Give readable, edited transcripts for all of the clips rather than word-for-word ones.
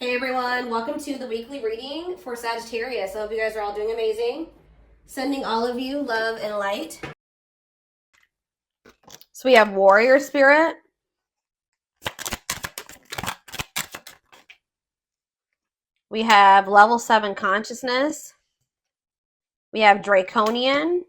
Hey everyone, welcome to the weekly reading for Sagittarius. I hope you guys are all doing amazing. Sending all of you love and light. So we have Warrior Spirit. We have Level 7 Consciousness. We have Draconian.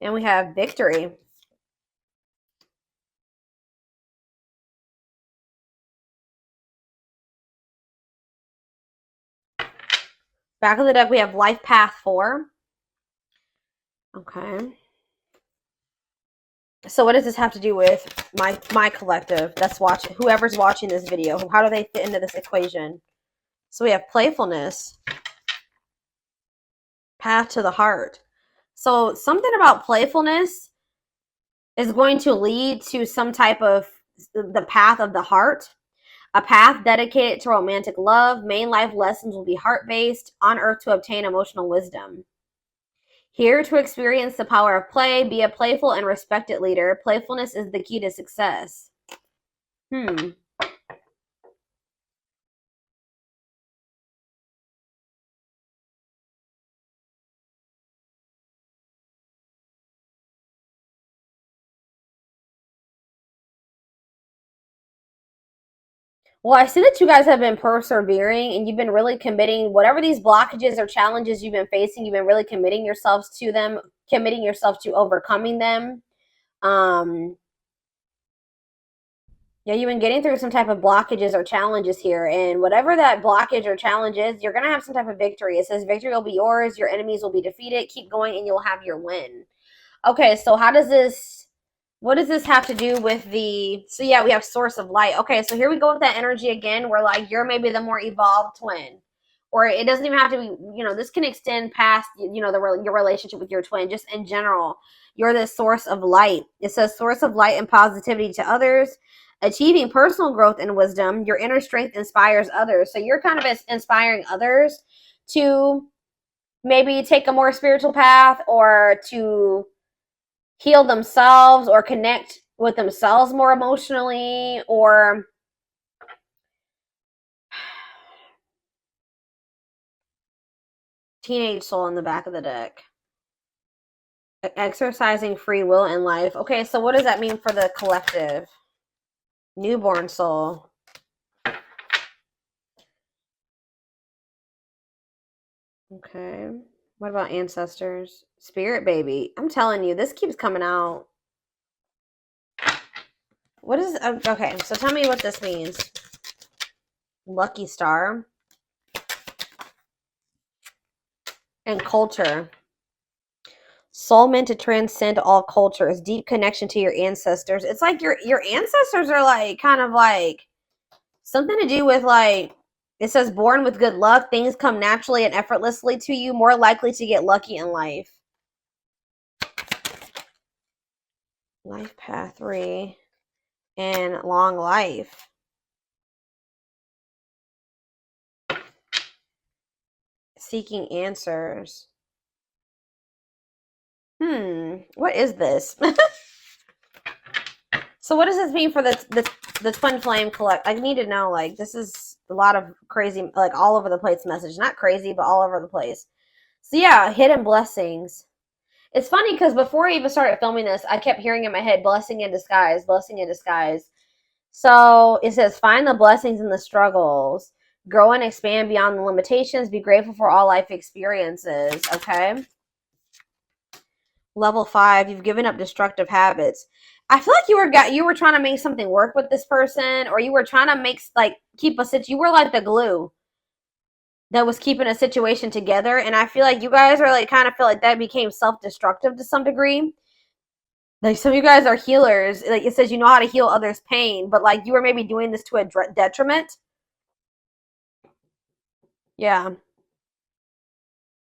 And we have Victory. Back of the deck, we have Life Path 4. Okay. So what does this have to do with my collective that's watching, whoever's watching this video? How do they fit into this equation? So we have Playfulness. Path to the Heart. So something about playfulness is going to lead to some type of the path of the heart, a path dedicated to romantic love. Main life lessons will be heart-based, on earth to obtain emotional wisdom. Here to experience the power of play, be a playful and respected leader. Playfulness is the key to success. Well, I see that you guys have been persevering and you've been really committing, whatever these blockages or challenges you've been facing, you've been really committing yourselves to them, committing yourself to overcoming them. Yeah, you've been getting through some type of blockages or challenges here, and whatever that blockage or challenge is, you're going to have some type of victory. It says victory will be yours, your enemies will be defeated, keep going, and you'll have your win. Okay, so what does this have to do with so yeah, we have source of light. Okay, so here we go with that energy again, where like you're maybe the more evolved twin. Or it doesn't even have to be, this can extend past, your relationship with your twin, just in general. You're the source of light. It says source of light and positivity to others, achieving personal growth and wisdom. Your inner strength inspires others. So you're kind of inspiring others to maybe take a more spiritual path, or to heal themselves, or connect with themselves more emotionally, or teenage soul in the back of the deck. Exercising free will in life. Okay, so what does that mean for the collective? Newborn soul. Okay. What about ancestors? Spirit baby. I'm telling you, this keeps coming out. What is... Okay, so tell me what this means. Lucky star. And culture. Soul meant to transcend all cultures. Deep connection to your ancestors. It's like your ancestors are like kind of like something to do with like, it says born with good luck. Things come naturally and effortlessly to you. More likely to get lucky in life. Life path 3. And long life. Seeking answers. What is this? So what does this mean for the twin flame collect? I need to know, like, this is a lot of crazy, like, all over the place message. Not crazy, but all over the place. So yeah, hidden blessings. It's funny because before I even started filming this, I kept hearing in my head, blessing in disguise, blessing in disguise. So it says, find the blessings in the struggles. Grow and expand beyond the limitations. Be grateful for all life experiences. Okay. Level 5, you've given up destructive habits. I feel like you were trying to make something work with this person, or you were trying to make, like, you were like the glue that was keeping a situation together. And I feel like you guys are like, kind of feel like that became self-destructive to some degree. Like, some of you guys are healers. Like, it says you know how to heal others' pain, but like you were maybe doing this to a detriment. Yeah.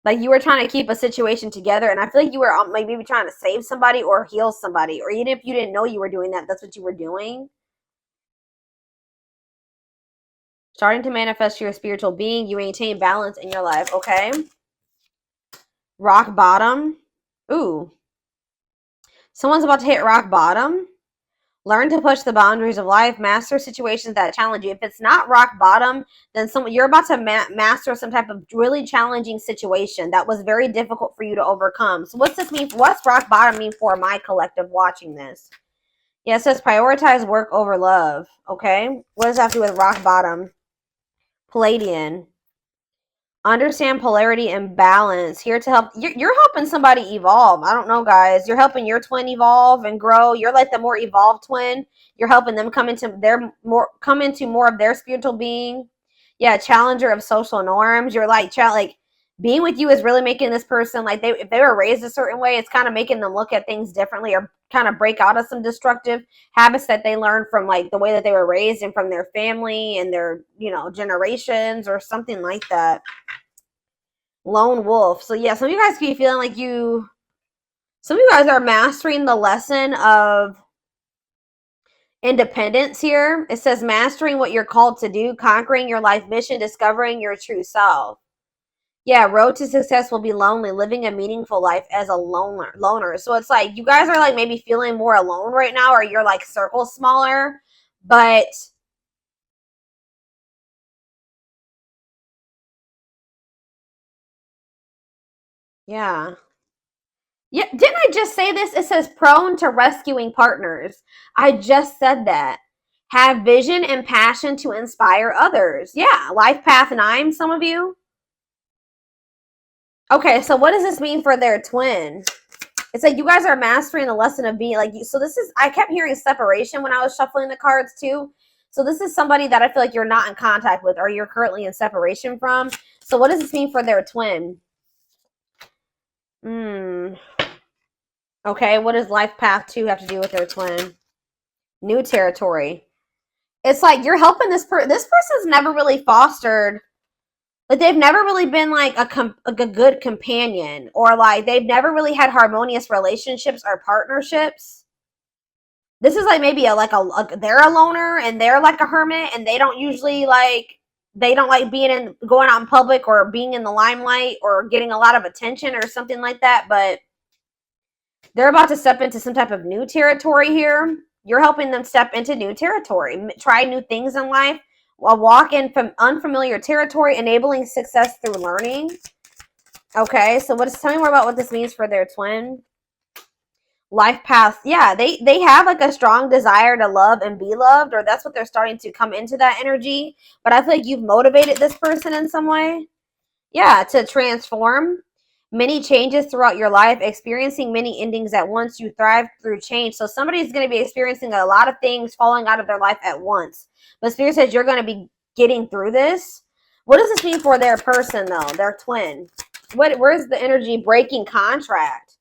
Like, you were trying to keep a situation together, and I feel like you were like maybe trying to save somebody or heal somebody, or even if you didn't know you were doing that, that's what you were doing. Starting to manifest your spiritual being. You maintain balance in your life. Okay. Rock bottom. Ooh. Someone's about to hit rock bottom. Learn to push the boundaries of life. Master situations that challenge you. If it's not rock bottom, then you're about to master some type of really challenging situation that was very difficult for you to overcome. So what's this mean? What's rock bottom mean for my collective watching this? Yeah, it says prioritize work over love. Okay. What does that have to do with rock bottom? Palladian. Understand polarity and balance. Here to help. You're helping somebody evolve. I don't know, guys. You're helping your twin evolve and grow. You're like the more evolved twin. You're helping them come into more of their spiritual being. Yeah, challenger of social norms. You're like being with you is really making this person like if they were raised a certain way, it's kind of making them look at things differently or kind of break out of some destructive habits that they learned from like the way that they were raised and from their family and their generations or something like that. Lone wolf. So yeah, some of you guys be feeling like some of you guys are mastering the lesson of independence here. It says mastering what you're called to do, conquering your life mission, discovering your true self. Yeah, road to success will be lonely, living a meaningful life as a loner. So it's like you guys are like maybe feeling more alone right now, or you're like circle smaller, but yeah. Yeah, didn't I just say this? It says prone to rescuing partners. I just said that. Have vision and passion to inspire others. Yeah, life path 9, some of you. Okay, so what does this mean for their twin? It's like you guys are mastering the lesson of being like, so this is, I kept hearing separation when I was shuffling the cards too. So this is somebody that I feel like you're not in contact with or you're currently in separation from. So what does this mean for their twin? Okay, what does life path 2 have to do with their twin? New territory. It's like you're helping this person's never really fostered, like they've never really been like a good companion, or like they've never really had harmonious relationships or partnerships. This is like maybe they're a loner and they're like a hermit and they don't like going out in public or being in the limelight or getting a lot of attention or something like that, but they're about to step into some type of new territory here. You're helping them step into new territory, try new things in life, while walk in from unfamiliar territory, enabling success through learning. Okay, so tell me more about what this means for their twin. Life path. Yeah, they have like a strong desire to love and be loved, or that's what they're starting to come into that energy. But I feel like you've motivated this person in some way. Yeah, to transform. Many changes throughout your life, experiencing many endings at once. You thrive through change. So somebody's going to be experiencing a lot of things falling out of their life at once. But Spirit says you're going to be getting through this. What does this mean for their person, though? Their twin. Where's the energy? Breaking contract.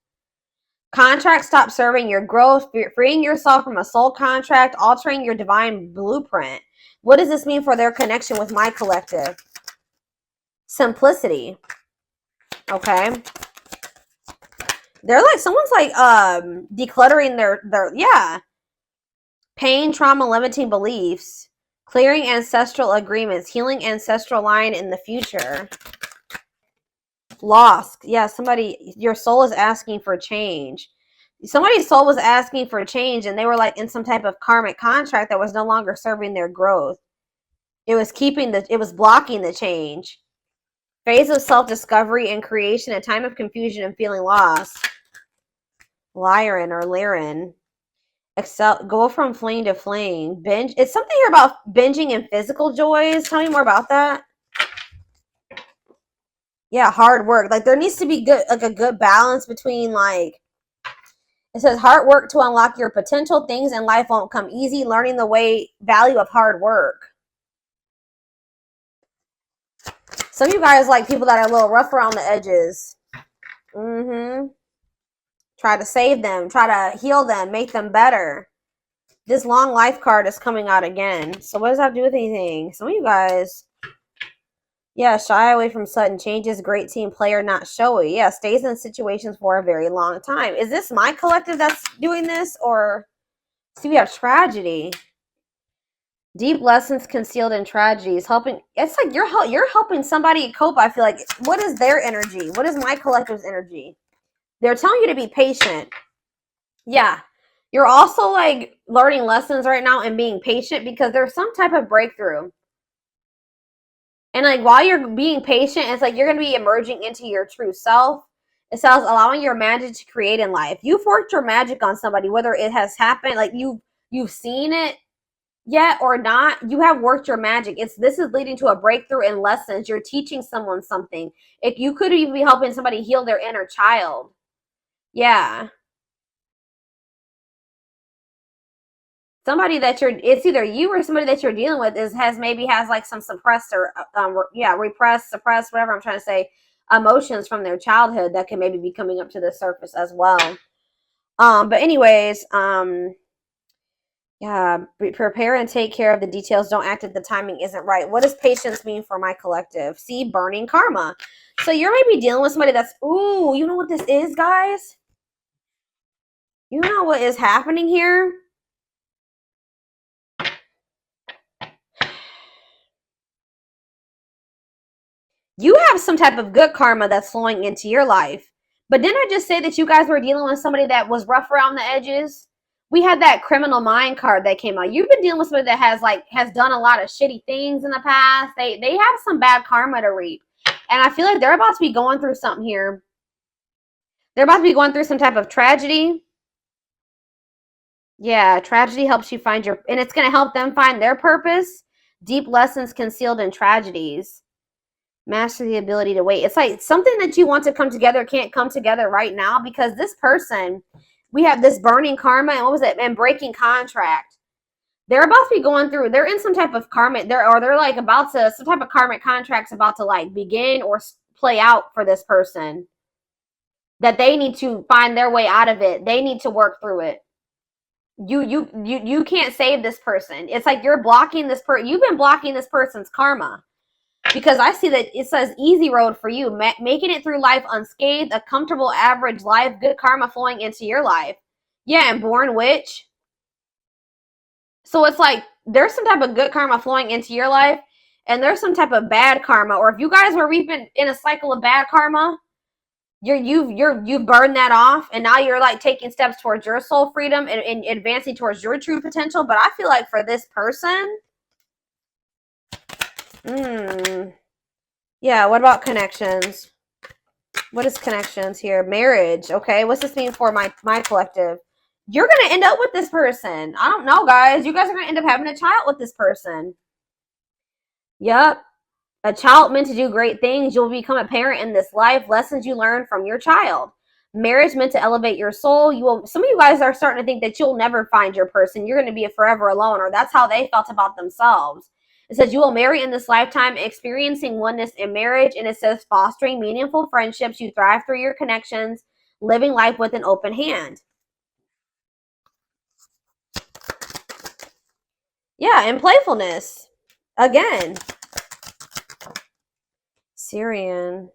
Contract stop serving your growth, freeing yourself from a soul contract, altering your divine blueprint. What does this mean for their connection with my collective? Simplicity. Okay. They're like, someone's like decluttering their yeah. Pain, trauma, limiting beliefs, clearing ancestral agreements, healing ancestral line in the future. Lost. Yeah, your soul is asking for change. Somebody's soul was asking for change and they were like in some type of karmic contract that was no longer serving their growth. It was blocking the change. Phase of self-discovery and creation, a time of confusion and feeling lost. Lyran or Lyran. Go from flame to flame. Binge. It's something here about binging and physical joys. Tell me more about that. Yeah, hard work. Like there needs to be a good balance between like, it says hard work to unlock your potential. Things in life won't come easy. Learning the value of hard work. Some of you guys like people that are a little rough around the edges. Try to save them. Try to heal them. Make them better. This long life card is coming out again. So what does that have to do with anything? Some of you guys, yeah, shy away from sudden changes. Great team player, not showy. Yeah, stays in situations for a very long time. Is this my collective that's doing this? Or see, we have tragedy. Deep lessons concealed in tragedies. Helping. It's like you're helping somebody cope. I feel like. What is their energy? What is my collective's energy? They're telling you to be patient. Yeah. You're also like learning lessons right now and being patient because there's some type of breakthrough. And like while you're being patient, it's like you're going to be emerging into your true self. It says allowing your magic to create in life. You've worked your magic on somebody, whether it has happened, like you've seen it yet or not. You have worked your magic. This is leading to a breakthrough in lessons. You're teaching someone something. If you could even be helping somebody heal their inner child. Yeah. Somebody that it's either you or somebody that you're dealing with has like some suppressed or repressed, suppressed, whatever I'm trying to say, emotions from their childhood that can maybe be coming up to the surface as well. But anyways, yeah, prepare and take care of the details. Don't act if the timing isn't right. What does patience mean for my collective? See, burning karma. So you're maybe dealing with somebody that's, ooh, you know what this is, guys? You know what is happening here? You have some type of good karma that's flowing into your life. But didn't I just say that you guys were dealing with somebody that was rough around the edges? We had that criminal mind card that came out. You've been dealing with somebody that has done a lot of shitty things in the past. They have some bad karma to reap. And I feel like they're about to be going through something here. They're about to be going through some type of tragedy. Yeah, tragedy helps you find and it's going to help them find their purpose. Deep lessons concealed in tragedies. Master the ability to wait. It's like something that you want to come together can't come together right now because this person, we have this burning karma and what was it? And breaking contract. They're about to be going through, they're in some type of karmic, they're like about to, some type of karmic contract's about to like begin or play out for this person. That they need to find their way out of it. They need to work through it. You can't save this person. It's like you're blocking this you've been blocking this person's karma. Because I see that it says easy road for you, making it through life unscathed, a comfortable average life, good karma flowing into your life. Yeah, and born witch. So it's like there's some type of good karma flowing into your life, and there's some type of bad karma. Or if you guys were reaping in a cycle of bad karma, you've burned that off, and now you're like taking steps towards your soul freedom and advancing towards your true potential. But I feel like for this person, yeah, what about connections? What is connections here? Marriage, okay? What's this mean for my collective? You're going to end up with this person. I don't know, guys. You guys are going to end up having a child with this person. Yep. A child meant to do great things. You'll become a parent in this life. Lessons you learn from your child. Marriage meant to elevate your soul. Some of you guys are starting to think that you'll never find your person. You're going to be forever alone, or that's how they felt about themselves. It says you will marry in this lifetime, experiencing oneness in marriage. And it says fostering meaningful friendships. You thrive through your connections, living life with an open hand. Yeah, and playfulness. Again. Syrian.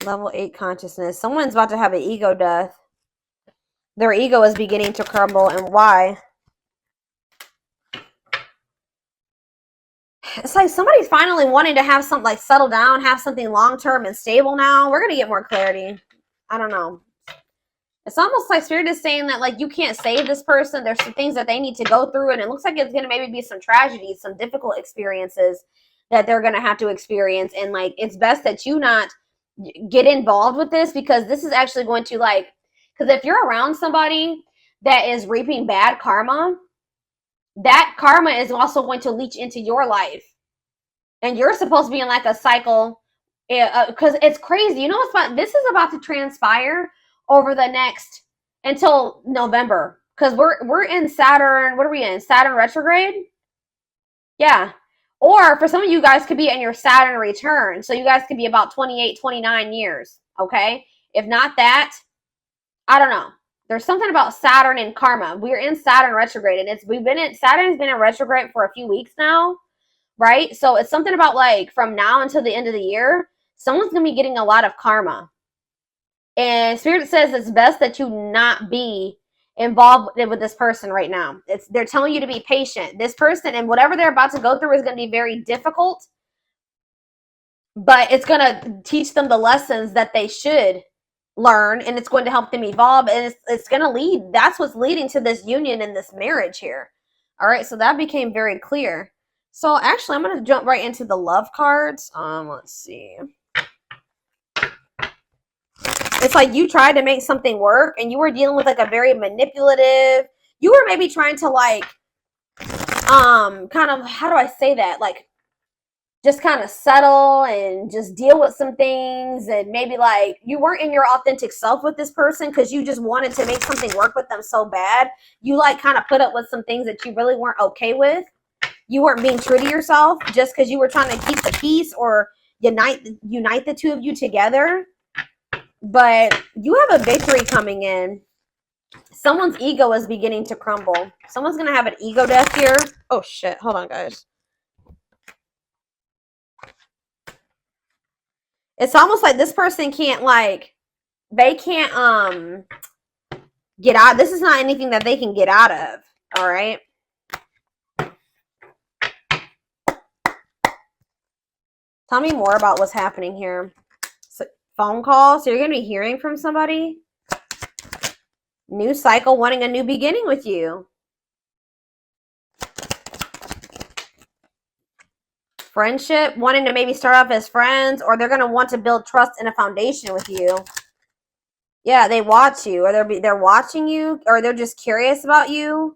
Level 8 consciousness. Someone's about to have an ego death. Their ego is beginning to crumble. And why? It's like somebody's finally wanting to have something like settle down, have something long-term and stable now. We're going to get more clarity. I don't know. It's almost like Spirit is saying that like you can't save this person. There's some things that they need to go through, and it looks like it's going to maybe be some tragedies, some difficult experiences that they're going to have to experience. And like it's best that you not get involved with this, because this is actually going to like, because if you're around somebody that is reaping bad karma, that karma is also going to leach into your life, and you're supposed to be in like a cycle, because it's crazy. You know what's about, this is about to transpire over the next until November, because we're in Saturn. What are we in? Saturn retrograde. Yeah. Or for some of you guys could be in your Saturn return, so you guys could be about 28, 29 years. Okay, if not that, I don't know. There's something about Saturn and karma. We're in Saturn retrograde, and Saturn's been in retrograde for a few weeks now, right? So it's something about like from now until the end of the year, someone's gonna be getting a lot of karma. And Spirit says it's best that you not be involved with this person right now. They're telling you to be patient. This person and whatever they're about to go through is going to be very difficult, but it's going to teach them the lessons that they should learn, and it's going to help them evolve, and it's going to lead. That's what's leading to this union and this marriage here. All right, so that became very clear. So actually, I'm going to jump right into the love cards. Let's see. It's like you tried to make something work, and you were dealing with like a very manipulative. You were maybe trying to like, kind of, how do I say that? Like, just kind of settle and just deal with some things, and maybe like you weren't in your authentic self with this person because you just wanted to make something work with them so bad. You like kind of put up with some things that you really weren't okay with. You weren't being true to yourself just because you were trying to keep the peace or unite the two of you together. But you have a victory coming in. Someone's ego is beginning to crumble. Someone's going to have an ego death here. Oh, shit. Hold on, guys. It's almost like this person can't, like, they can't, get out. This is not anything that they can get out of. All right. Tell me more about what's happening here. So, phone call. So you're going to be hearing from somebody. New cycle, wanting a new beginning with you. Friendship, wanting to maybe start off as friends, or they're going to want to build trust and a foundation with you. Yeah, they watch you, or they're watching you, or they're just curious about you.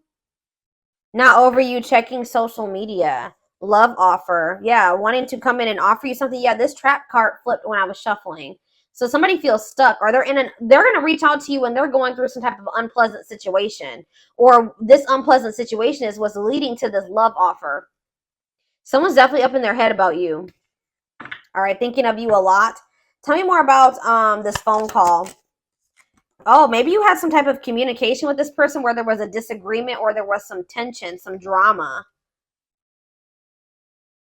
Not over you checking social media. Love offer. Yeah, wanting to come in and offer you something. Yeah, this trap card flipped when I was shuffling. So somebody feels stuck, or they're going to reach out to you when they're going through some type of unpleasant situation, or this unpleasant situation is what's leading to this love offer. Someone's definitely up in their head about you. All right, thinking of you a lot. Tell me more about this phone call. Oh, maybe you had some type of communication with this person where there was a disagreement or there was some tension, some drama.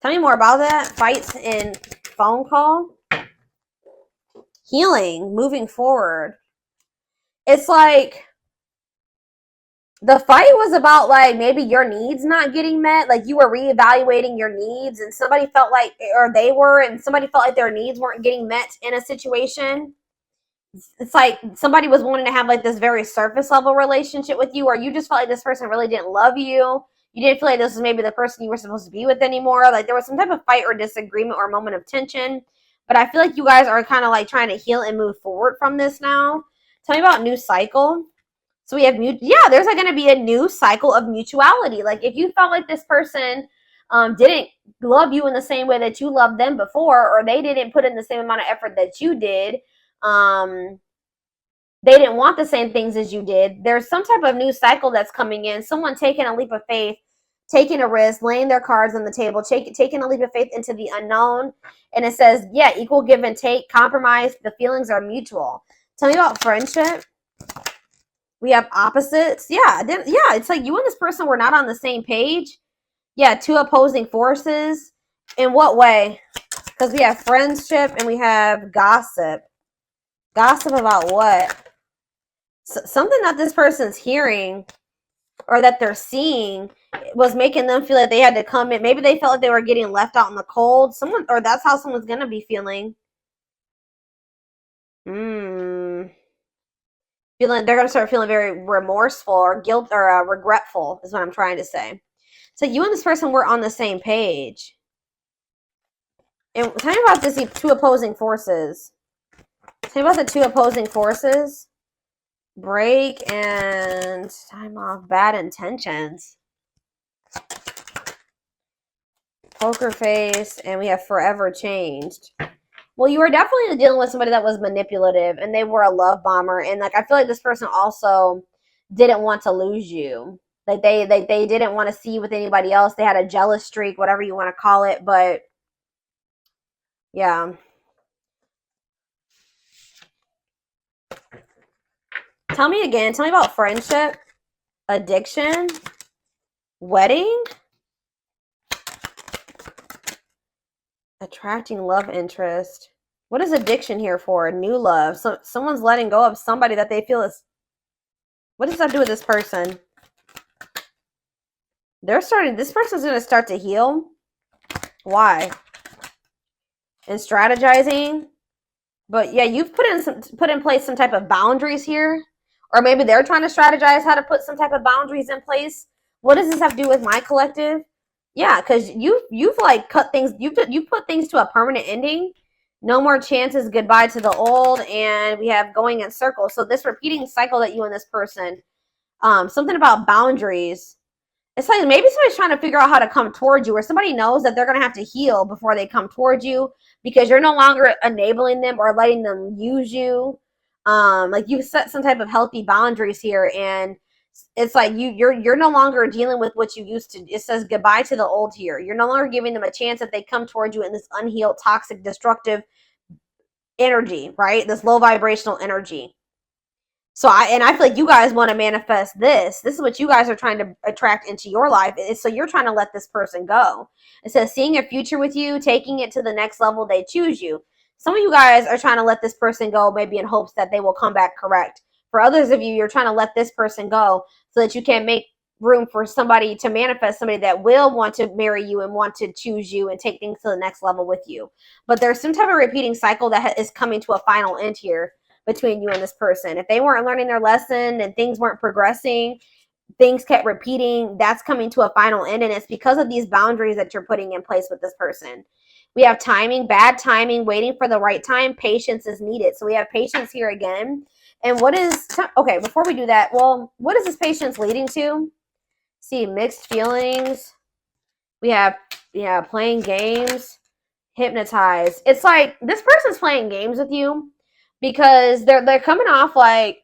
Tell me more about that. Fights in phone call. Healing, moving forward. It's like the fight was about like maybe your needs not getting met. Like you were reevaluating your needs and somebody felt like, or they were, and somebody felt like their needs weren't getting met in a situation. It's like somebody was wanting to have like this very surface level relationship with you, or you just felt like this person really didn't love you. You didn't feel like this was maybe the person you were supposed to be with anymore. Like there was some type of fight or disagreement or moment of tension. But I feel like you guys are kind of like trying to heal and move forward from this now. Tell me about new cycle. So we have there's like going to be a new cycle of mutuality. Like if you felt like this person didn't love you in the same way that you loved them before, or they didn't put in the same amount of effort that you did, they didn't want the same things as you did, there's some type of new cycle that's coming in. Someone taking a leap of faith, taking a risk, laying their cards on the table, taking a leap of faith into the unknown. And it says, yeah, equal give and take, compromise, the feelings are mutual. Tell me about friendship. We have opposites. Yeah, it's like you and this person were not on the same page. Yeah, two opposing forces. In what way? Because we have friendship and we have gossip. Gossip about what? Something that this person's hearing or that they're seeing was making them feel like they had to come in. Maybe they felt like they were getting left out in the cold. Or that's how someone's going to be feeling. They're going to start feeling very remorseful or guilt or regretful is what I'm trying to say. So you and this person were on the same page. And tell me about this two opposing forces. Tell me about the two opposing forces. Break and time off. Bad intentions. Poker face. And we have forever changed. Well, you were definitely dealing with somebody that was manipulative, and they were a love bomber. And like I feel like this person also didn't want to lose you. Like they didn't want to see you with anybody else. They had a jealous streak, whatever you want to call it. But yeah. Tell me again. Tell me about friendship, addiction, wedding, attracting love interest. What is addiction here for? New love. So someone's letting go of somebody that they feel is What does that do with this person? This person's going to start to heal. Why? And strategizing. But yeah, you've put in place some type of boundaries here. Or maybe they're trying to strategize how to put some type of boundaries in place. What does this have to do with my collective? Yeah, because you've like cut things, you've put things to a permanent ending. No more chances, goodbye to the old, and we have going in circles. So this repeating cycle that you and this person, something about boundaries. It's like maybe somebody's trying to figure out how to come towards you, or somebody knows that they're going to have to heal before they come towards you because you're no longer enabling them or letting them use you. Like you've set some type of healthy boundaries here, and it's like you're no longer dealing with what you used to. It says goodbye to the old here. You're no longer giving them a chance if they come towards you in this unhealed, toxic, destructive energy, right? This low vibrational energy. So I feel like you guys want to manifest this. This is what you guys are trying to attract into your life. So you're trying to let this person go. It says seeing a future with you, taking it to the next level, they choose you. Some of you guys are trying to let this person go, maybe in hopes that they will come back correct. For others of you, you're trying to let this person go so that you can make room for somebody to manifest, somebody that will want to marry you and want to choose you and take things to the next level with you. But there's some type of repeating cycle that is coming to a final end here between you and this person. If they weren't learning their lesson and things weren't progressing, things kept repeating, that's coming to a final end, and it's because of these boundaries that you're putting in place with this person. We have timing, bad timing, waiting for the right time. Patience is needed. So we have patience here again. And what is, okay, before we do that, well, what is this patience leading to? See, mixed feelings. We have, yeah, playing games, hypnotized. It's like this person's playing games with you because they're coming off like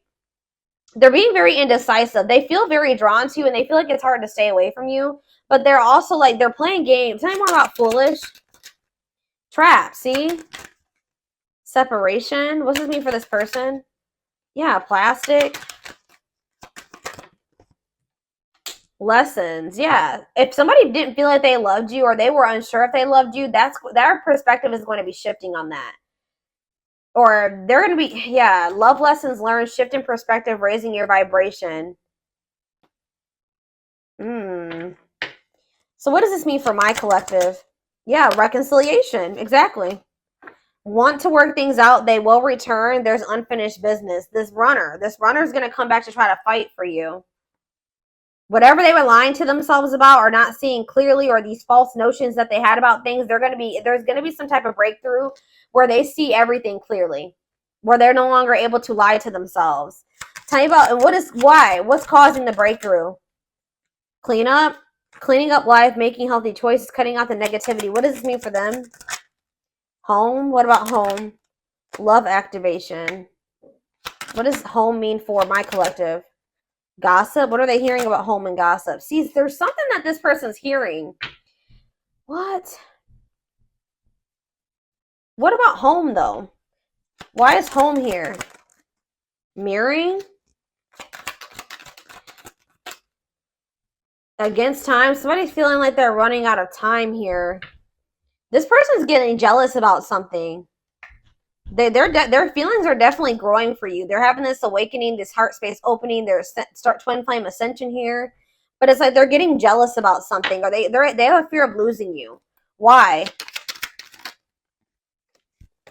they're being very indecisive. They feel very drawn to you and they feel like it's hard to stay away from you. But they're also like, they're playing games. Tell me more about foolish. Trap, see? Separation. What does this mean for this person? Yeah, plastic. Lessons. Yeah. If somebody didn't feel like they loved you or they were unsure if they loved you, their perspective is going to be shifting on that. Or they're going to be, yeah, love lessons learned, shift in perspective, raising your vibration. So what does this mean for my collective? Yeah, reconciliation. Exactly. Want to work things out. They will return. There's unfinished business. This runner is going to come back to try to fight for you. Whatever they were lying to themselves about or not seeing clearly, or these false notions that they had about things, there's going to be some type of breakthrough where they see everything clearly, where they're no longer able to lie to themselves. Tell me about, and what's causing the breakthrough? Cleaning up life, making healthy choices, cutting out the negativity. What does this mean for them? Home. What about home? Love activation. What does home mean for my collective? Gossip. What are they hearing about home and gossip? See, there's something that this person's hearing. What about home, though? Why is home here? Mirroring. Against time. Somebody's feeling like they're running out of time here. This person's getting jealous about something. Their feelings are definitely growing for you. They're having this awakening, this heart space opening. There's twin flame ascension here, but it's like they're getting jealous about something, or they have a fear of losing you. Why?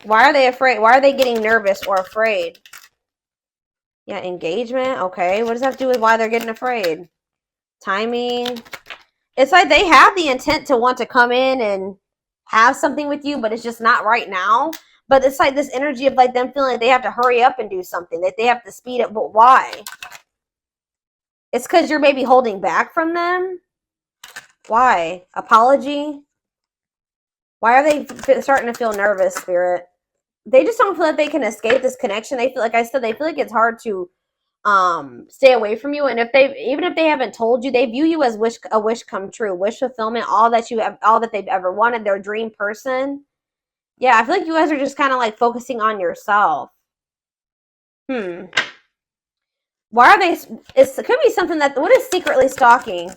Why are they afraid? Why are they getting nervous or afraid? Yeah, engagement. Okay, what does that have to do with why they're getting afraid? Timing. It's like they have the intent to want to come in and have something with you, but it's just not right now. But it's like this energy of like them feeling like they have to hurry up and do something, that they have to speed up. But why? It's because you're maybe holding back from them. Why? Apology. Why are they starting to feel nervous, Spirit? They just don't feel like they can escape this connection. They feel, like I said, they feel like it's hard to stay away from you. And even if they haven't told you, they view you as a wish come true, wish fulfillment, all that they've ever wanted, their dream person. Yeah, I feel like you guys are just kind of like focusing on yourself. Why are they? It could be something that, what is secretly stalking?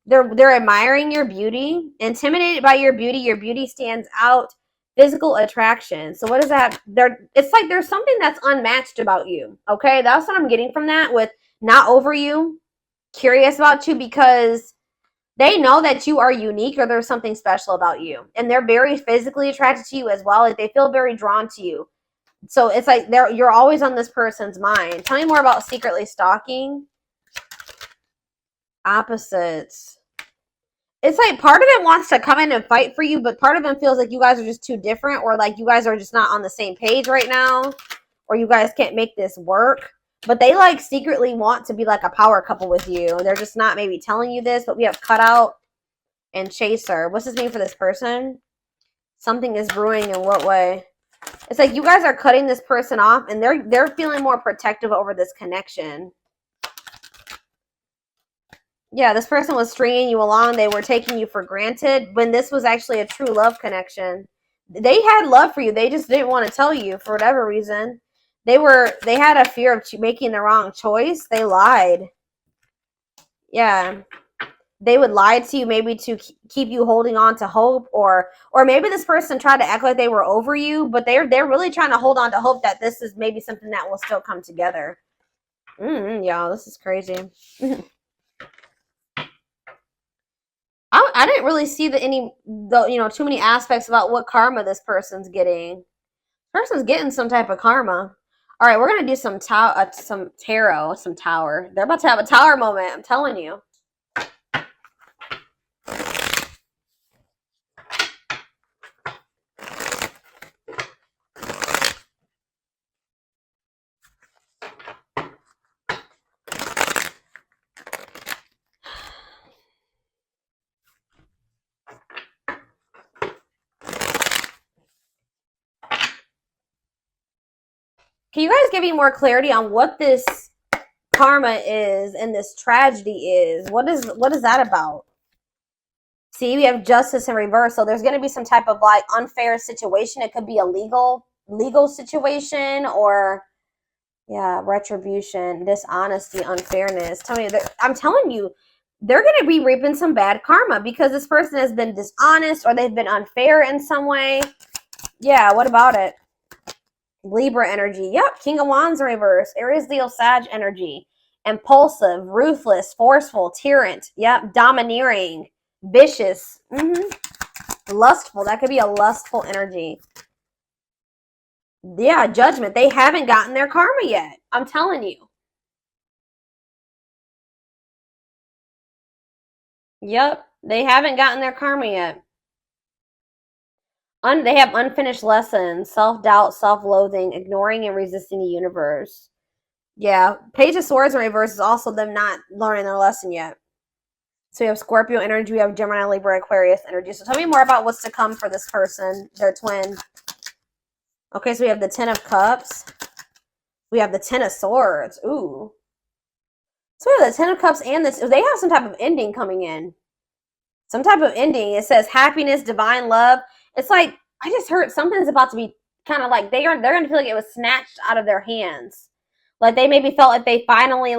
They're admiring your beauty, intimidated by your beauty. Your beauty stands out. Physical attraction. So what is that? It's like there's something that's unmatched about you. Okay, that's what I'm getting from that with not over you, curious about you, because they know that you are unique or there's something special about you. And they're very physically attracted to you as well. Like they feel very drawn to you. So it's like you're always on this person's mind. Tell me more about secretly stalking. Opposites. It's like part of them wants to come in and fight for you, but part of them feels like you guys are just too different, or like you guys are just not on the same page right now, or you guys can't make this work. But they like secretly want to be like a power couple with you. They're just not maybe telling you this, but we have cutout and chaser. What's this mean for this person? Something is brewing in what way? It's like you guys are cutting this person off and they're feeling more protective over this connection. Yeah, this person was stringing you along. They were taking you for granted when this was actually a true love connection. They had love for you. They just didn't want to tell you for whatever reason. They had a fear of making the wrong choice. They lied. Yeah. They would lie to you maybe to keep you holding on to hope, or maybe this person tried to act like they were over you, but they're really trying to hold on to hope that this is maybe something that will still come together. Y'all, this is crazy. I didn't really see too many aspects about what karma this person's getting. Person's getting some type of karma. All right, we're gonna do some tarot, some tower. They're about to have a tower moment. I'm telling you. Can you guys give me more clarity on what this karma is and this tragedy is? What is that about? See, we have justice in reverse. So there's going to be some type of like unfair situation. It could be a legal situation, or yeah, retribution, dishonesty, unfairness. I'm telling you, they're going to be reaping some bad karma because this person has been dishonest or they've been unfair in some way. Yeah, what about it? Libra energy. Yep, King of Wands in reverse. Aries, Leo, Sag energy. Impulsive, ruthless, forceful, tyrant. Yep, domineering, vicious. Lustful. That could be a lustful energy. Yeah, judgment. They haven't gotten their karma yet. I'm telling you. Yep, they haven't gotten their karma yet. They have unfinished lessons, self-doubt, self-loathing, ignoring and resisting the universe. Yeah, Page of Swords in reverse is also them not learning their lesson yet. So we have Scorpio energy, we have Gemini, Libra, Aquarius energy. So tell me more about what's to come for this person, their twin. Okay, so we have the Ten of Cups. We have the Ten of Swords. Ooh. So we have the Ten of Cups and this. They have some type of ending coming in. Some type of ending. It says happiness, divine love. It's like, I just heard something's about to be kind of like, they're going to feel like it was snatched out of their hands. Like they maybe felt like they finally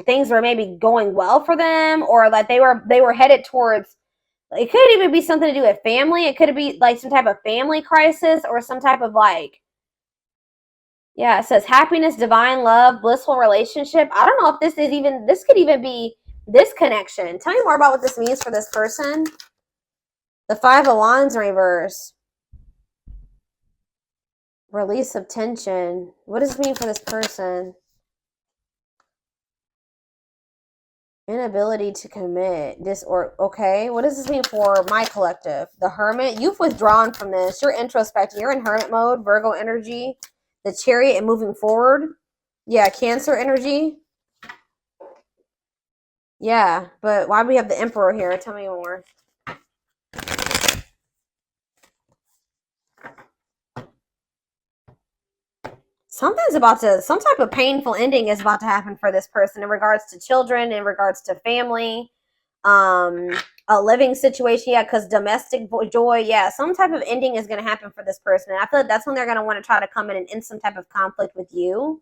things were maybe going well for them, or like they were headed towards, it could even be something to do with family. It could be like some type of family crisis or some type of yeah, it says happiness, divine love, blissful relationship. I don't know if this could even be this connection. Tell me more about what this means for this person. The Five of Wands in reverse. Release of tension. What does it mean for this person? Inability to commit. Okay, what does this mean for my collective? The Hermit. You've withdrawn from this. You're introspecting. You're in hermit mode. Virgo energy. The Chariot and moving forward. Yeah, Cancer energy. Yeah, but why do we have the Emperor here? Tell me more. Some type of painful ending is about to happen for this person in regards to children, in regards to family, a living situation. Yeah, because domestic joy. Yeah, some type of ending is going to happen for this person. And I feel like that's when they're going to want to try to come in and end some type of conflict with you.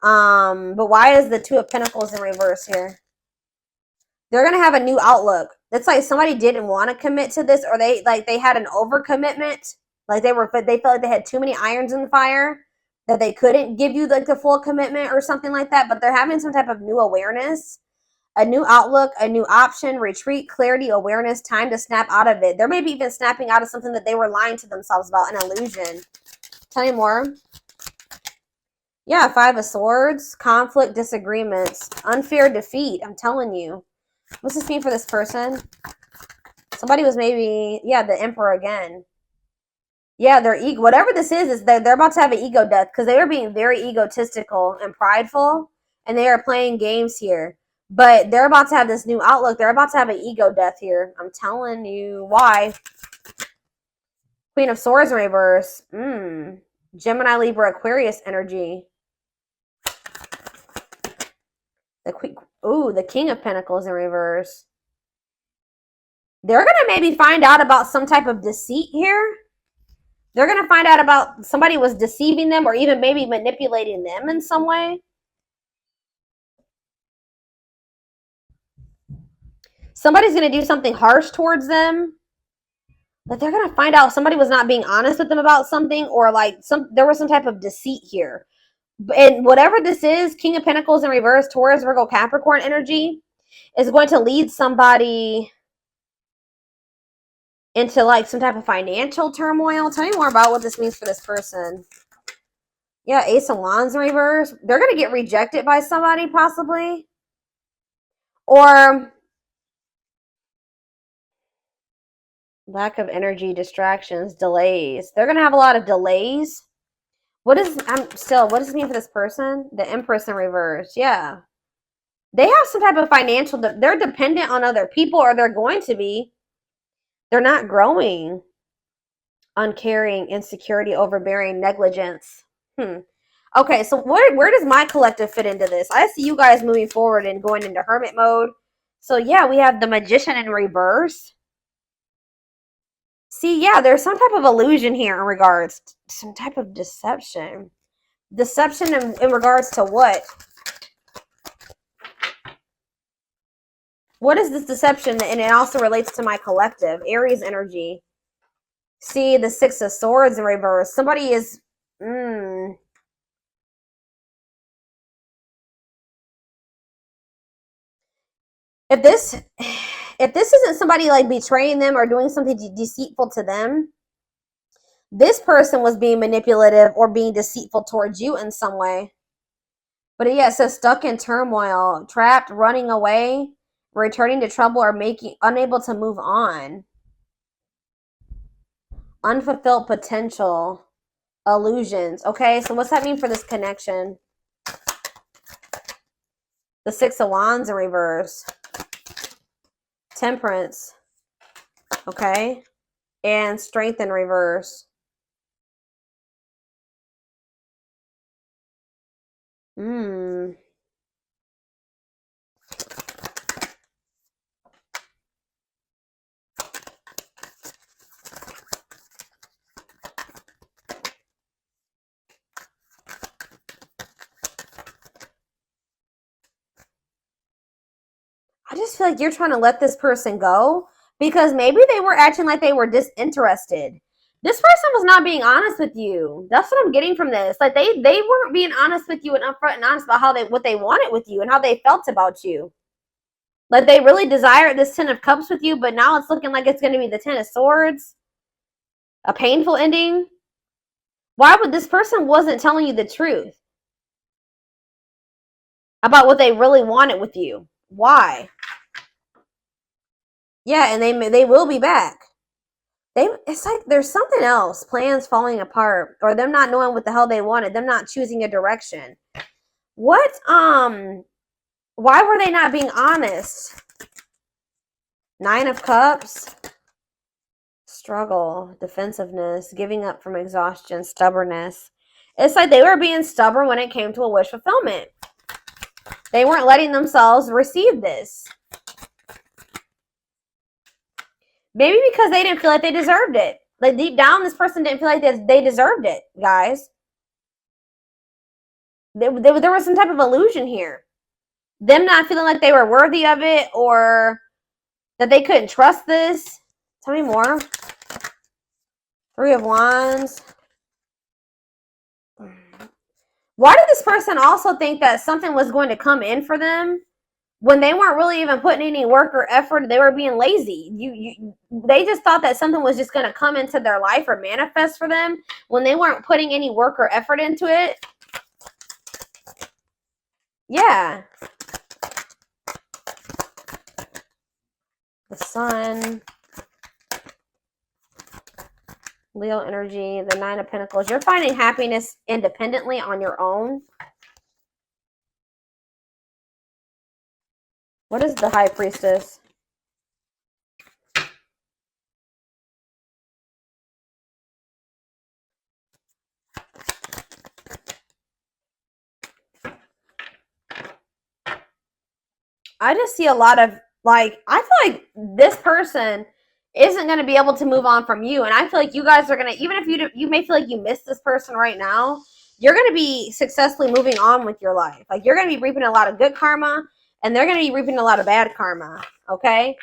But why is the Two of Pentacles in reverse here? They're going to have a new outlook. It's like somebody didn't want to commit to this, or they had an overcommitment. Like they felt like they had too many irons in the fire, that they couldn't give you like the full commitment or something like that. But they're having some type of new awareness, a new outlook, a new option, retreat, clarity, awareness, time to snap out of it. They're maybe even snapping out of something that they were lying to themselves about, an illusion. Tell me more. Yeah, 5 of Swords, conflict, disagreements, unfair defeat. I'm telling you. What's this mean for this person? Somebody was maybe, yeah, the Emperor again. Yeah, their ego, whatever this is they're about to have an ego death because they are being very egotistical and prideful, and they are playing games here. But they're about to have this new outlook. They're about to have an ego death here. I'm telling you why. Queen of Swords in reverse. Gemini, Libra, Aquarius energy. The King of Pentacles in reverse. They're going to maybe find out about some type of deceit here. They're going to find out about somebody was deceiving them or even maybe manipulating them in some way. Somebody's going to do something harsh towards them. But they're going to find out somebody was not being honest with them about something, or like there was some type of deceit here. And whatever this is, King of Pentacles in reverse, Taurus, Virgo, Capricorn energy is going to lead somebody into like some type of financial turmoil. Tell me more about what this means for this person. Yeah, Ace of Wands in reverse. They're going to get rejected by somebody possibly. Or lack of energy, distractions, delays. They're going to have a lot of delays. What does this mean for this person? The Empress in reverse. Yeah. They have some type of financial, they're dependent on other people, or they're going to be. They're not growing. Uncaring, insecurity, overbearing, negligence. Okay, so where does my collective fit into this? I see you guys moving forward and going into hermit mode. So yeah, we have the Magician in reverse. See, yeah, there's some type of illusion here in regards to some type of deception. Deception in regards to what? What is this deception? And it also relates to my collective. Aries energy. See, the 6 of Swords in reverse. Somebody is... If this isn't somebody like betraying them or doing something deceitful to them, this person was being manipulative or being deceitful towards you in some way. But yeah, it says stuck in turmoil, trapped, running away, returning to trouble, or unable to move on. Unfulfilled potential, illusions. Okay, so what's that mean for this connection? The 6 of Wands in reverse. Temperance. Okay. And Strength in reverse. I just feel like you're trying to let this person go because maybe they were acting like they were disinterested. This person was not being honest with you. That's what I'm getting from this. Like they weren't being honest with you and upfront and honest about what they wanted with you and how they felt about you. Like they really desired this 10 of Cups with you, but now it's looking like it's going to be the 10 of Swords. A painful ending. Why would this person wasn't telling you the truth about what they really wanted with you? Why? Yeah, and they will be back. It's like there's something else. Plans falling apart, or them not knowing what the hell they wanted, them not choosing a direction. What? Why were they not being honest? 9 of Cups. Struggle, defensiveness, giving up from exhaustion, stubbornness. It's like they were being stubborn when it came to a wish fulfillment. They weren't letting themselves receive this. Maybe because they didn't feel like they deserved it. Like deep down, this person didn't feel like they deserved it, guys. There was some type of illusion here. Them not feeling like they were worthy of it, or that they couldn't trust this. Tell me more. Three of Wands. Why did this person also think that something was going to come in for them when they weren't really even putting any work or effort? They were being lazy. They just thought that something was just going to come into their life or manifest for them when they weren't putting any work or effort into it. Yeah. The Sun. Leo energy. The Nine of Pentacles. You're finding happiness independently on your own. What is the High Priestess? I just see a lot of, like, I feel like this person isn't going to be able to move on from you. And I feel like you guys are going to, even if you may feel like you miss this person right now, you're going to be successfully moving on with your life. Like, you're going to be reaping a lot of good karma, and they're going to be reaping a lot of bad karma, okay?